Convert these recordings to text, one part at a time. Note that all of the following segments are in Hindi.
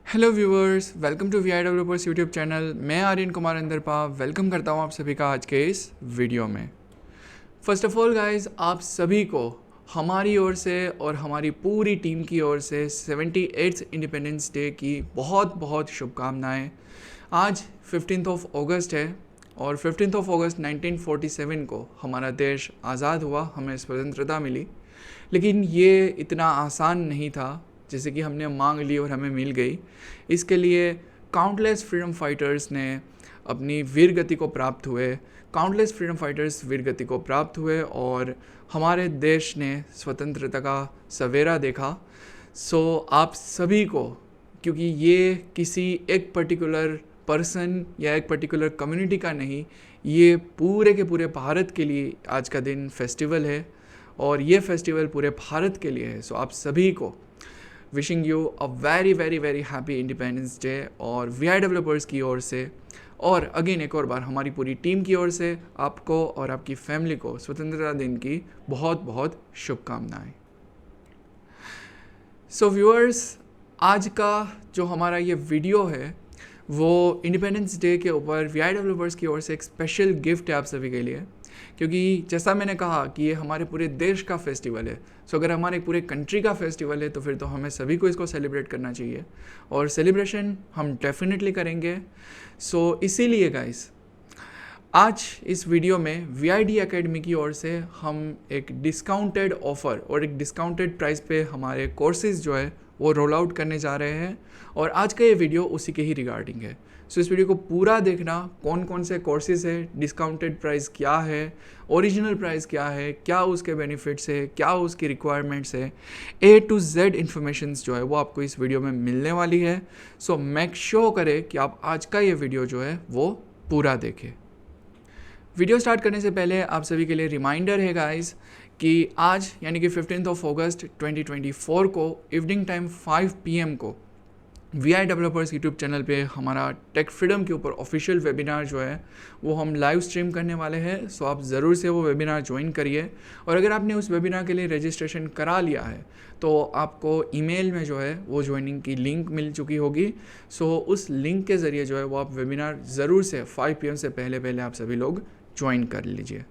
Hello viewers, welcome to V I developers YouTube channel. मैं आर्यन कुमार अंदरपा वेलकम करता हूँ आप सभी का आज के इस वीडियो में। फर्स्ट ऑफ ऑल गाइस, आप सभी को हमारी ओर से और हमारी पूरी टीम की ओर से 78th इंडिपेंडेंस डे की बहुत बहुत शुभकामनाएं। आज 15 अगस्त है और 15 अगस्त 1947 को हमारा देश आज़ाद हुआ, हमें स्वतंत्रता मिली। लेकिन ये इतना आसान नहीं था जैसे कि हमने मांग ली और हमें मिल गई। इसके लिए काउंटलेस फ्रीडम फाइटर्स ने अपनी वीर गति को प्राप्त हुए, काउंटलेस फ्रीडम फाइटर्स वीर गति को प्राप्त हुए और हमारे देश ने स्वतंत्रता का सवेरा देखा। सो आप सभी को, क्योंकि ये किसी एक पर्टिकुलर पर्सन या एक पर्टिकुलर कम्युनिटी का नहीं, ये पूरे के पूरे भारत के लिए आज का दिन फेस्टिवल है और ये फेस्टिवल पूरे भारत के लिए है। सो आप सभी को wishing you a very very very happy independence day और वी आई डेवलपर्स की ओर से और अगेन एक और बार हमारी पूरी टीम की ओर से आपको और आपकी फैमिली को स्वतंत्रता दिन की बहुत बहुत शुभकामनाएं। सो व्यूअर्स, आज का जो हमारा ये वीडियो है वो इंडिपेंडेंस डे के ऊपर वी आई डेवलपर्स की ओर से एक स्पेशल गिफ्ट है आप सभी के लिए, क्योंकि जैसा मैंने कहा कि ये हमारे पूरे देश का फेस्टिवल है। सो अगर हमारे पूरे कंट्री का फेस्टिवल है तो फिर तो हमें सभी को इसको सेलिब्रेट करना चाहिए और सेलिब्रेशन हम डेफिनेटली करेंगे। सो इसीलिए गाइस, आज इस वीडियो में VID एकेडमी की ओर से हम एक डिस्काउंटेड ऑफ़र और एक डिस्काउंटेड प्राइस पे हमारे कोर्सेज़ जो है वो रोल आउट करने जा रहे हैं और आज का ये वीडियो उसी के ही रिगार्डिंग है। सो इस वीडियो को पूरा देखना, कौन कौन से कोर्सेज़ है, डिस्काउंटेड प्राइस क्या है, ओरिजिनल प्राइस क्या है, क्या उसके बेनिफिट्स है, क्या उसकी रिक्वायरमेंट्स है, A to Z इन्फॉर्मेशंस जो है वो आपको इस वीडियो में मिलने वाली है। सो मेक श्योर करें कि आप आज का ये वीडियो जो है वो पूरा देखें। वीडियो स्टार्ट करने से पहले आप सभी के लिए रिमाइंडर है गाइस कि आज यानी कि 15 अगस्त 2024 को इवनिंग टाइम 5 PM को VI डेवलपर्स यूट्यूब चैनल पे हमारा टेक फ्रीडम के ऊपर ऑफिशियल वेबिनार जो है वो हम लाइव स्ट्रीम करने वाले हैं। सो आप ज़रूर से वो वेबिनार ज्वाइन करिए और अगर आपने उस वेबिनार के लिए रजिस्ट्रेशन करा लिया है तो आपको ईमेल में जो है वो ज्वाइनिंग की लिंक मिल चुकी होगी। सो उस लिंक के ज़रिए जो है वो आप वेबिनार ज़रूर से 5 PM से पहले पहले आप सभी लोग ज्वाइन कर लीजिए।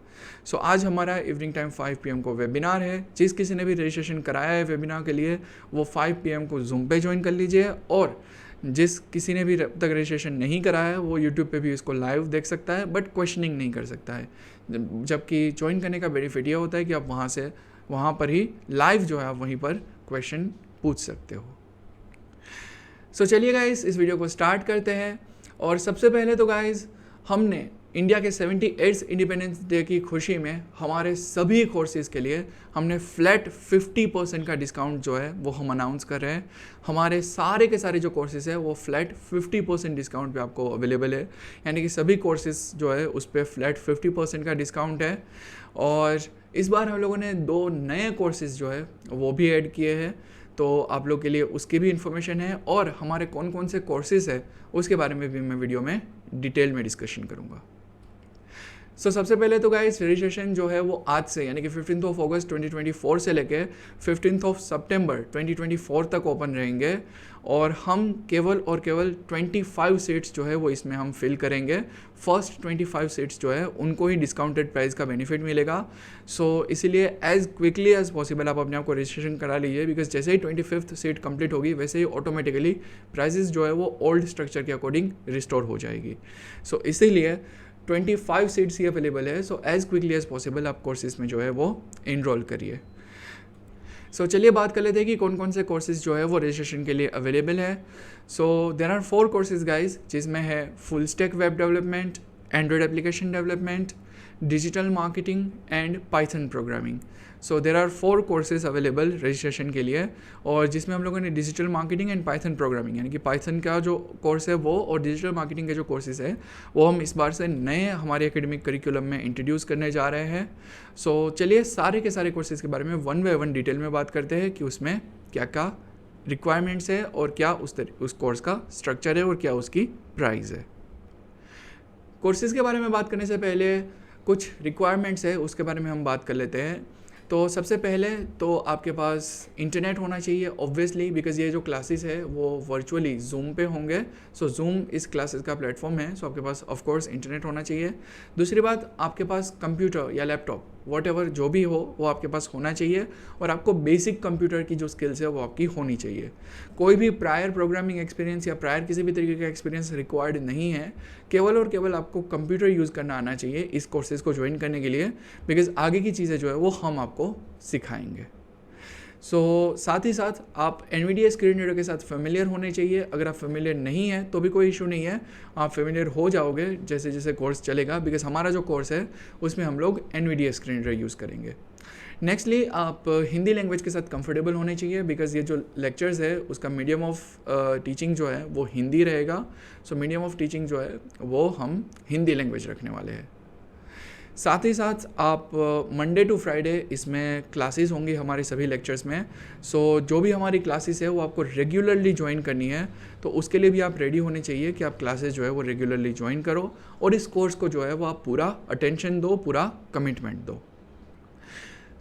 सो आज हमारा इवनिंग टाइम 5 PM को वेबिनार है। जिस किसी ने भी रजिस्ट्रेशन कराया है वेबिनार के लिए वो 5 PM को जूम पे ज्वाइन कर लीजिए और जिस किसी ने भी अब तक रजिस्ट्रेशन नहीं कराया है वो यूट्यूब पे भी इसको लाइव देख सकता है बट क्वेश्चनिंग नहीं कर सकता है, जबकि ज्वाइन करने का बेनिफिट ये होता है कि आप वहाँ पर ही लाइव जो है आप वहीं पर क्वेश्चन पूछ सकते हो। सो चलिए गाइस, इस वीडियो को स्टार्ट करते हैं और सबसे पहले तो गाइस हमने इंडिया के 78th इंडिपेंडेंस डे की खुशी में हमारे सभी कोर्सेज़ के लिए हमने फ्लैट 50% का डिस्काउंट जो है वो हम अनाउंस कर रहे हैं। हमारे सारे के सारे जो कोर्सेज़ है वो फ्लैट 50% डिस्काउंट पे आपको अवेलेबल है, यानी कि सभी कोर्सेज़ जो है उस पर फ्लैट 50% का डिस्काउंट है। और इस बार हम लोगों ने 2 नए कोर्सेज़ जो है वो भी ऐड किए हैं, तो आप लोग के लिए उसकी भी इन्फॉर्मेशन है और हमारे कौन कौन से कोर्सेज़ है उसके बारे में भी मैं वीडियो में डिटेल में डिस्कशन करूँगा। सो सबसे पहले तो गाइस रजिस्ट्रेशन जो है वो आज से यानी कि 15 अगस्त 2024 से लेके 15 सितंबर 2024 तक ओपन रहेंगे और हम केवल और केवल 25 सीट्स जो है वो इसमें हम फिल करेंगे। फर्स्ट 25 सीट्स जो है उनको ही डिस्काउंटेड प्राइस का बेनिफिट मिलेगा। सो इसीलिए एज क्विकली एज पॉसिबल आप अपने आप को रजिस्ट्रेशन करा लीजिए, बिकॉज जैसे ही 25th सीट कंप्लीट होगी वैसे ही ऑटोमेटिकली प्राइजेस जो है वो ओल्ड स्ट्रक्चर के अकॉर्डिंग रिस्टोर हो जाएगी। सो इसीलिए 25 सीट्स ही अवेलेबल है। So as quickly as possible आप कोर्सेज में जो है वो इनरोल करिए। सो चलिए बात कर लेते हैं कि कौन कौन से कोर्सेज जो है वो रजिस्ट्रेशन के लिए अवेलेबल है। So there are 4 courses guys, जिसमें है full stack web development, Android application development, digital marketing and Python programming. So there are 4 courses available registration के लिए और जिसमें हम लोगों ने digital marketing and Python programming यानी कि पाइथन का जो कोर्स है वो और डिजिटल मार्केटिंग के जो कोर्सेज है वो हम इस बार से नए हमारे एकेडमिक करिकुलम में इंट्रोड्यूस करने जा रहे हैं। सो चलिए सारे के सारे कोर्सेज के बारे में 1 बाय 1 डिटेल में बात करते हैं कि उसमें क्या क्या रिक्वायरमेंट्स है और क्या उस कोर्स का स्ट्रक्चर है और क्या उसकी प्राइस है। कोर्सेज के बारे में बात करने से पहले कुछ रिक्वायरमेंट्स है उसके बारे में हम बात कर लेते हैं। तो सबसे पहले तो आपके पास इंटरनेट होना चाहिए ऑब्वियसली, बिकॉज ये जो क्लासेस है वो वर्चुअली जूम पे होंगे। सो जूम इस क्लासेस का प्लेटफॉर्म है, सो आपके पास ऑफ कोर्स इंटरनेट होना चाहिए। दूसरी बात, आपके पास कंप्यूटर या लैपटॉप वॉट एवर जो भी हो वो आपके पास होना चाहिए, और आपको बेसिक कंप्यूटर की जो स्किल्स है वो आपकी होनी चाहिए। कोई भी प्रायर प्रोग्रामिंग एक्सपीरियंस या प्रायर किसी भी तरीके का एक्सपीरियंस रिक्वायर्ड नहीं है, केवल और केवल आपको कंप्यूटर यूज़ करना आना चाहिए इस कोर्सेज़ को ज्वाइन करने के लिए, बिकॉज आगे की चीज़ें जो है वो हम आपको सिखाएंगे। साथ ही साथ आप NVIDIA स्क्रीन रीडर के साथ फेमिलियर होने चाहिए। अगर आप फेमिलियर नहीं है तो भी कोई इशू नहीं है, आप फेमिलियर हो जाओगे जैसे जैसे कोर्स चलेगा, बिकॉज हमारा जो कोर्स है उसमें हम लोग NVIDIA स्क्रीन रीडर यूज़ करेंगे। नेक्स्टली, आप हिंदी लैंग्वेज के साथ कंफर्टेबल होने चाहिए, बिकॉज ये जो लेक्चर्स है उसका मीडियम ऑफ टीचिंग जो है वो हिंदी रहेगा। मीडियम ऑफ टीचिंग जो है वो हम हिंदी लैंग्वेज रखने वाले हैं। साथ ही साथ आप मंडे टू फ्राइडे इसमें क्लासेस होंगी हमारे सभी लेक्चर्स में। जो भी हमारी क्लासेस है वो आपको रेगुलरली ज्वाइन करनी है, तो उसके लिए भी आप रेडी होने चाहिए कि आप क्लासेस जो है वो रेगुलरली ज्वाइन करो, और इस कोर्स को जो है वो आप पूरा अटेंशन दो, पूरा कमिटमेंट दो।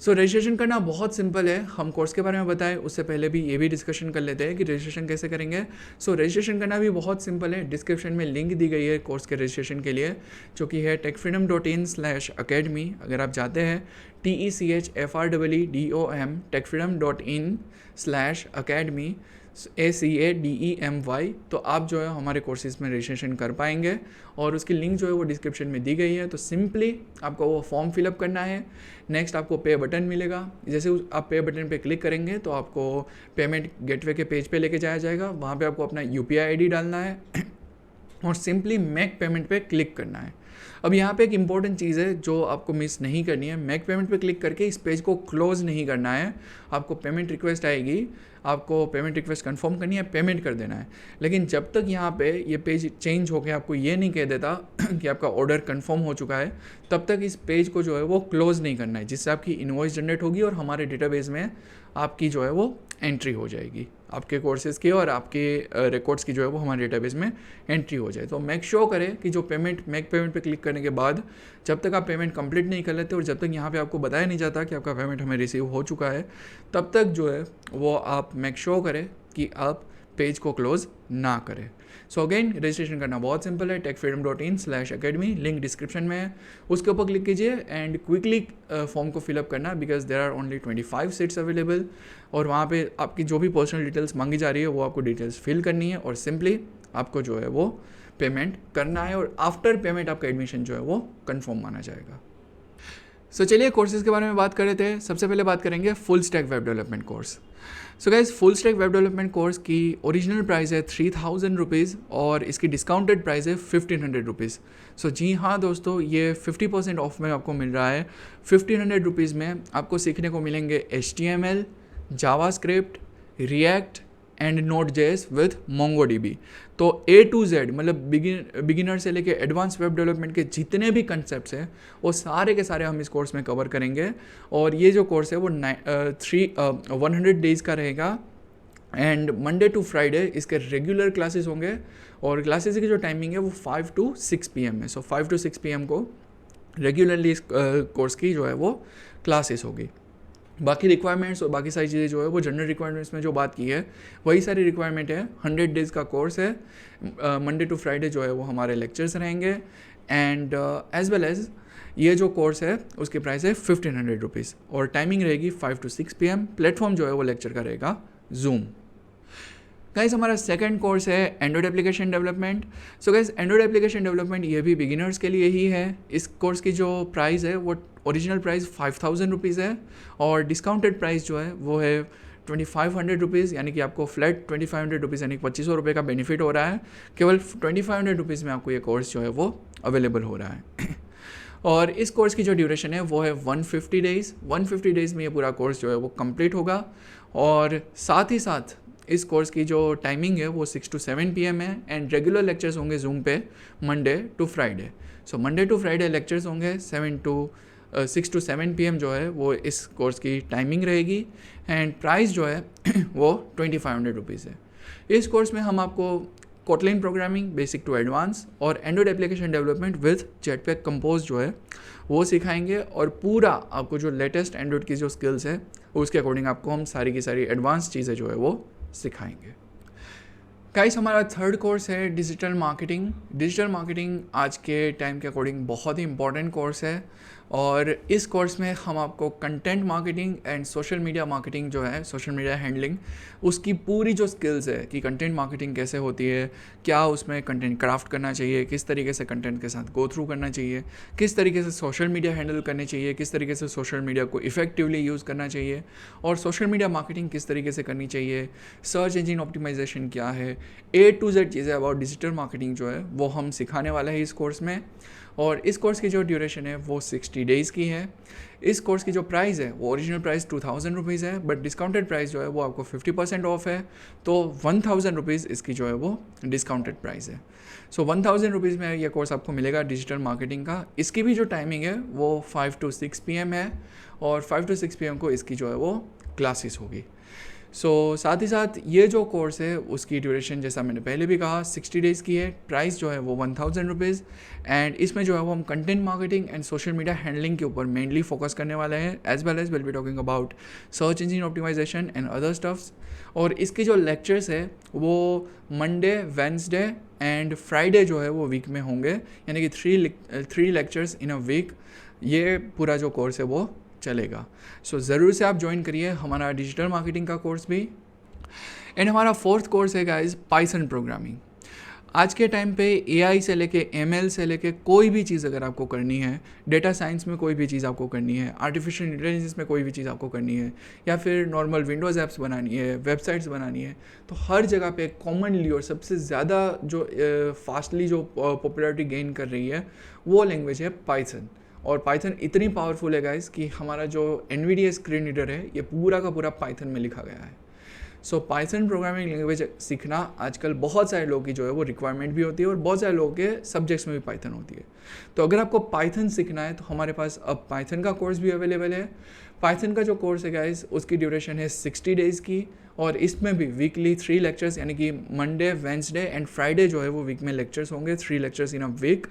रजिस्ट्रेशन करना बहुत सिंपल है। हम कोर्स के बारे में बताएं उससे पहले भी ये भी डिस्कशन कर लेते हैं कि रजिस्ट्रेशन कैसे करेंगे। रजिस्ट्रेशन करना भी बहुत सिंपल है। डिस्क्रिप्शन में लिंक दी गई है कोर्स के रजिस्ट्रेशन के लिए, जो कि है techfreedom.in/academy। अगर आप जाते हैं TECHFREEDOM techfreedom.in/academy ACADEMY, तो आप जो है हमारे कोर्सेज में रजिस्ट्रेशन कर पाएंगे, और उसकी लिंक जो है वो डिस्क्रिप्शन में दी गई है। तो सिंपली आपको वो फॉर्म फिलअप करना है। नेक्स्ट आपको पे बटन मिलेगा, जैसे आप पे बटन पे क्लिक करेंगे तो आपको पेमेंट गेटवे के पेज पे लेके जाया जाएगा। वहाँ पे आपको अपना UPI ID डालना है और सिंपली मेक पेमेंट पे क्लिक करना है। अब यहाँ पे एक इम्पॉर्टेंट चीज़ है जो आपको मिस नहीं करनी है। मेक पेमेंट पे क्लिक करके इस पेज को क्लोज नहीं करना है। आपको पेमेंट रिक्वेस्ट आएगी, आपको पेमेंट रिक्वेस्ट कंफर्म करनी है, पेमेंट कर देना है। लेकिन जब तक यहाँ पे ये पेज चेंज होकर आपको ये नहीं कह देता कि आपका ऑर्डर कंफर्म हो चुका है, तब तक इस पेज को जो है वो क्लोज नहीं करना है, जिससे आपकी इनवॉइस जनरेट होगी और हमारे डेटाबेस में आपकी जो है वो एंट्री हो जाएगी, आपके कोर्सेज़ की और आपके रिकॉर्ड्स की जो है वो हमारे डेटाबेस में एंट्री हो जाए। तो मेक श्योर करें कि जो मेक पेमेंट पे क्लिक करने के बाद जब तक आप पेमेंट कंप्लीट नहीं कर लेते और जब तक यहाँ पे आपको बताया नहीं जाता कि आपका पेमेंट हमें रिसीव हो चुका है, तब तक जो है वो आप मेक श्योर करें कि आप पेज को क्लोज ना करें। अगेन रजिस्ट्रेशन करना बहुत सिंपल है। techfreedom.in/academy, लिंक डिस्क्रिप्शन में है, उसके ऊपर क्लिक कीजिए एंड क्विकली फॉर्म को फिलअप करना, because there are only 25 seats available. और वहाँ पे आपकी जो भी पर्सनल डिटेल्स मांगी जा रही है वो आपको डिटेल्स फिल करनी है, और सिंपली आपको जो है वो पेमेंट करना है, और आफ्टर पेमेंट आपका एडमिशन जो है वो कन्फर्म माना जाएगा। चलिए कोर्सेज़ के बारे में बात कर रहे थे। सबसे पहले बात करेंगे full stack web development course. Guys, full stack web development course की ओरिजिनल प्राइस है 3000 रुपीज़ और इसकी डिस्काउंटेड प्राइस है 1500 रुपीज़। जी हाँ दोस्तों, ये 50% ऑफ में आपको मिल रहा है। 1500 रुपीज़ में आपको सीखने को मिलेंगे HTML, JavaScript, react and Node.js with MongoDB। तो A to Z मतलब बिगिनर से लेके एडवांस वेब डेवलपमेंट के जितने भी कंसेप्ट्स हैं वो सारे के सारे हम इस कोर्स में कवर करेंगे। और ये जो कोर्स है वो 100 डेज़ का रहेगा, एंड मंडे टू फ्राइडे इसके रेगुलर क्लासेस होंगे, और क्लासेस की जो टाइमिंग है वो 5 to 6 PM है। 5 to 6 PM को रेगुलरली इस कोर्स की जो है वो क्लासेस होगी। बाकी रिक्वायरमेंट्स और बाकी सारी चीज़ें जो है वो जनरल रिक्वायरमेंट्स में जो बात की है वही सारी रिक्वायरमेंट है। 100 डेज़ का कोर्स है, मंडे टू फ्राइडे जो है वो हमारे लेक्चर्स रहेंगे, एंड एज वेल एज ये जो कोर्स है उसकी प्राइस है 1500 रुपीज़, और टाइमिंग रहेगी 5 to 6 PM। प्लेटफॉर्म जो है वो लेक्चर का रहेगा जूम। गाइस, हमारा सेकंड कोर्स है Android application development. Guys, Android application development ये भी बिगिनर्स के लिए ही है। इस कोर्स की जो प्राइस है वो ओरिजिनल प्राइस 5000 रुपीज़ है, और डिस्काउंटेड प्राइस जो है वो है 2500 रुपीज़, यानी कि आपको फ्लैट 2500 रुपीज़ यानी 2500 रुपये का बेनिफिट हो रहा है। केवल 2500 रुपीज़ में आपको ये कोर्स जो है वो अवेलेबल हो रहा है। और इस कोर्स की जो ड्यूरेशन है वो है 150 डेज़। 150 डेज़ में ये पूरा कोर्स जो है वो कंप्लीट होगा, और साथ ही साथ इस कोर्स की जो टाइमिंग है वो 6 to 7 PM है, एंड रेगुलर लेक्चर्स होंगे जूम पे Monday to Friday. Monday to Friday lectures होंगे 6 to 7 PM जो है वो इस कोर्स की टाइमिंग रहेगी, एंड प्राइस जो है वो 2500 रुपीज़ है। इस कोर्स में हम आपको Kotlin programming basic to advance और Android application development with Jetpack Compose जो है वो सिखाएंगे, और पूरा आपको जो लेटेस्ट एंड्रॉइड की जो स्किल्स है उसके अकॉर्डिंग आपको हम सारी की सारी एडवांस चीज़ें जो है वो सिखाएंगे। गाइस, हमारा थर्ड कोर्स है डिजिटल मार्केटिंग। डिजिटल मार्केटिंग आज के टाइम के अकॉर्डिंग बहुत ही इंपॉर्टेंट कोर्स है, और इस कोर्स में हम आपको content marketing and social media marketing जो है, सोशल मीडिया हैंडलिंग, उसकी पूरी जो स्किल्स है कि कंटेंट मार्केटिंग कैसे होती है, क्या उसमें कंटेंट क्राफ्ट करना चाहिए, किस तरीके से कंटेंट के साथ गो थ्रू करना चाहिए, किस तरीके से सोशल मीडिया हैंडल करनी चाहिए, किस तरीके से सोशल मीडिया को इफेक्टिवली यूज़ करना चाहिए, और सोशल मीडिया मार्केटिंग किस तरीके से करनी चाहिए, सर्च इंजन ऑप्टिमाइजेशन क्या है, A to Z चीज़ें अबाउट डिजिटल मार्केटिंग जो है वो हम सिखाने वाले हैं इस कोर्स में। और इस कोर्स की जो ड्यूरेशन है वो 60 डेज़ की है। इस कोर्स की जो प्राइस है वो ओरिजिनल प्राइस 2000 रुपीज़ है, बट डिस्काउंटेड प्राइस जो है वो आपको 50% ऑफ है, तो 1000 रुपीज़ इसकी जो है वो डिस्काउंटेड प्राइस है। सो 1000 रुपीज़ में ये कोर्स आपको मिलेगा डिजिटल मार्केटिंग का। इसकी भी जो टाइमिंग है वो 5 to 6 PM है, और 5 to 6 PM को इसकी जो है वो क्लासेस होगी। साथ ही साथ ये जो कोर्स है उसकी ड्यूरेशन जैसा मैंने पहले भी कहा 60 डेज़ की है। प्राइस जो है वो 1000 रुपीज़, एंड इसमें जो है वो हम content marketing and social media handling के ऊपर मेनली फोकस करने वाले हैं, as well as will be talking about search engine optimisation and other stuffs. और इसके जो लेक्चर्स है वो मंडे, वेंसडे एंड फ्राइडे जो है वो वीक में होंगे, यानी कि 3 लेक्चर्स इन अ वीक ये पूरा जो कोर्स है वो चलेगा। ज़रूर से आप ज्वाइन करिए हमारा डिजिटल मार्केटिंग का कोर्स भी। एंड हमारा फोर्थ कोर्स है गाइस पाइथन प्रोग्रामिंग। आज के टाइम पे AI से लेके ML से लेके कोई भी चीज़ अगर आपको करनी है, डेटा साइंस में कोई भी चीज़ आपको करनी है, आर्टिफिशियल इंटेलिजेंस में कोई भी चीज़ आपको करनी है, या फिर नॉर्मल विंडोज़ ऐप्स बनानी है, वेबसाइट्स बनानी है, तो हर जगह पे कॉमनली और सबसे ज़्यादा जो फास्टली जो पॉपुलैरिटी गेन कर रही है वो लैंग्वेज है पाइथन। और पाइथन इतनी पावरफुल है गाइस कि हमारा जो NVIDIA स्क्रीन रीडर है ये पूरा का पूरा पाइथन में लिखा गया है। पाइथन प्रोग्रामिंग लैंग्वेज सीखना आजकल बहुत सारे लोगों की जो है वो रिक्वायरमेंट भी होती है, और बहुत सारे लोगों के सब्जेक्ट्स में भी पाइथन होती है। तो अगर आपको पाइथन सीखना है तो हमारे पास अब पाइथन का कोर्स भी अवेलेबल है। पाइथन का जो कोर्स है गाइस उसकी ड्यूरेशन है 60 डेज़ की, और इसमें भी वीकली 3 लेक्चर्स, यानी कि मंडे, वेंसडे एंड फ्राइडे जो है वो वीक में लेक्चर्स होंगे, 3 lectures in a week.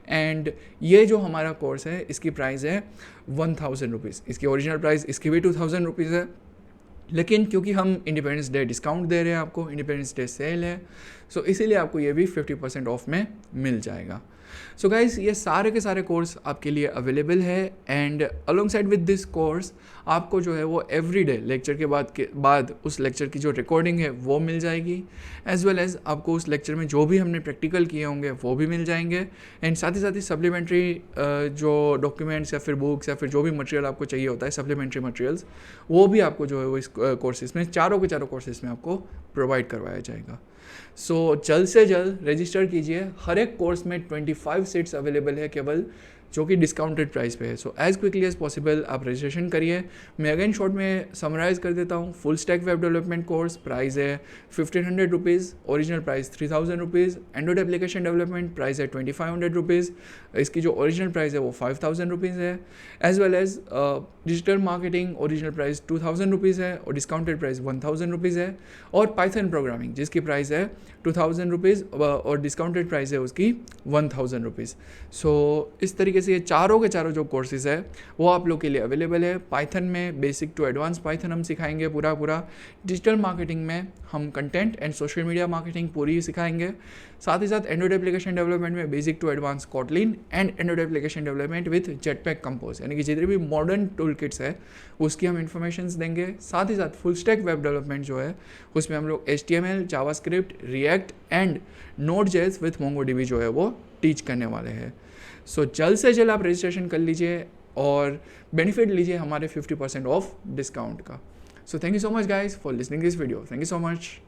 And ये जो हमारा कोर्स है इसकी प्राइस है 1000 रुपीज़। इसकी ओरिजिनल प्राइस इसकी भी 2000 रुपीज़ है, लेकिन क्योंकि हम इंडिपेंडेंस डे डिस्काउंट दे रहे हैं आपको, इंडिपेंडेंस डे सेल है, इसीलिए आपको ये भी 50% ऑफ में मिल जाएगा। गाइस, ये सारे के सारे कोर्स आपके लिए अवेलेबल है, and along side with this course आपको जो है वो एवरीडे लेक्चर के बाद उस लेक्चर की जो रिकॉर्डिंग है वो मिल जाएगी, एज वेल एज आपको उस लेक्चर में जो भी हमने प्रैक्टिकल किए होंगे वो भी मिल जाएंगे, एंड साथ ही सप्लीमेंट्री जो डॉक्यूमेंट्स या फिर बुक्स या फिर जो भी मटेरियल आपको चाहिए होता है, सप्लीमेंट्री मटेरियल्स, वो भी आपको जो है वो इस कोर्सेज में, चारों के चारों कोर्सेज में आपको प्रोवाइड करवाया जाएगा। जल्द से जल्द रजिस्टर कीजिए। हर एक कोर्स में 25 सीट्स अवेलेबल है केवल, जो कि डिस्काउंटेड प्राइस पे है। एज़ क्विकली एज पॉसिबल आप रजिस्ट्रेशन करिए। मैं अगेन शॉर्ट में समराइज़ कर देता हूँ। Full stack web development course price है 1500 rupees, original price 3000 rupees. Android application development price है 2500 रुपीज़, इसकी जो ओरिजिनल प्राइस है वो 5000 रुपीज़ है। As well as digital marketing original price 2000 rupees है और डिस्काउंटेड प्राइस 1000 रुपीज़ है। और पाइथन प्रोग्रामिंग जिसकी प्राइस है 2000 रुपीज़ और डिस्काउंटेड प्राइस है उसकी 1000 रुपीज़। इस तरीके से ये चारों के चारों जो कोर्सेज है वो आप लोग के लिए अवेलेबल है। पाइथन में बेसिक टू एडवांस पाइथन हम सिखाएंगे पूरा। डिजिटल मार्केटिंग में हम content and social media marketing पूरी सिखाएंगे। साथ ही साथ एंड्रॉइड एप्लीकेशन डेवलपमेंट में basic to advance Kotlin and Android application development with Jetpack Compose, यानी कि जितने भी मॉडर्न टूल किट्स है उसकी हम इन्फॉर्मेशन देंगे। साथ ही साथ फुल स्टैक वेब डेवलपमेंट जो है उसमें हम लोग HTML, JavaScript, react and Node.js with MongoDB जो है वो टीच करने वाले हैं। जल्द से जल्द आप रजिस्ट्रेशन कर लीजिए और बेनिफिट लीजिए हमारे 50% ऑफ डिस्काउंट का। Thank you so much guys for listening this video. Thank you so much.